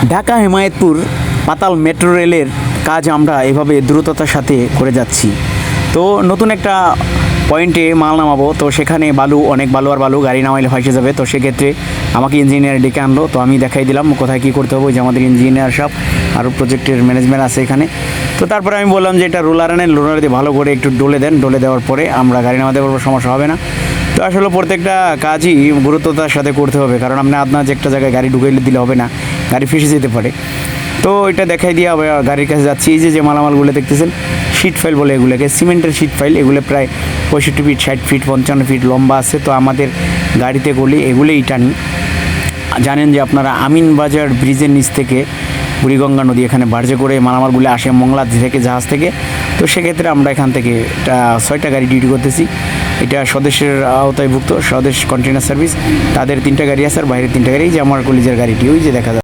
ঢাকা হেমায়েতপুর পাতাল মেট্রো রেলের কাজ আমরা এভাবে দ্রুততার সাথে করে যাচ্ছি। তো নতুন একটা পয়েন্টে মাল নামাবো, তো সেখানে অনেক বালু গাড়ি নামাইলে ফাঁসে যাবে। তো সেক্ষেত্রে আমাকে ইঞ্জিনিয়ার ডেকে আনলো, তো আমি দেখাই দিলাম কোথায় কী করতে হবে। যে আমাদের ইঞ্জিনিয়ার সব আরও প্রজেক্টের ম্যানেজমেন্ট আছে এখানে। তো তারপরে আমি বললাম যে এটা রোলার আনেন, রোলার দিয়ে ভালো করে একটু ডলে দেন, ডলে দেওয়ার পরে আমরা গাড়ি নামাতে পারবো, সমস্যা হবে না। তো আসলে প্রত্যেকটা কাজই গুরুত্বতার সাথে করতে হবে, কারণ আপনি আপনার যে একটা জায়গায় গাড়ি ঢুকাইলে দিলে হবে না, গাড়ি ফেসে যেতে পারে। তো এটা দেখাই দিয়ে আবার গাড়ির কাছে যাচ্ছি। এই যে মালামালগুলো দেখতেছেন শিট ফাইল বলে এগুলোকে, সিমেন্টের শিট ফাইল। এগুলো প্রায় 65 ফিট, 60 ফিট, 55 ফিট লম্বা আছে। তো আমাদের গাড়িতে করলে এগুলোই টানি। জানেন যে আপনারা আমিনবাজার ব্রিজের নিচ থেকে বুড়িগঙ্গা নদী, এখানে বার্জে করে মালামালগুলো আসে মংলা থেকে, জাহাজ থেকে। তো সেক্ষেত্রে আমরা এখান থেকে এটা 6টা গাড়ি ডিউটি করতেছি। এটা স্বদেশের আওতায়ভুক্ত, স্বদেশ কন্টেনার সার্ভিস। তাদের 3টা গাড়ি আছে আর বাইরের 3টা গাড়ি। যে আমার কলিজের গাড়িটি ওই যে দেখা যায়।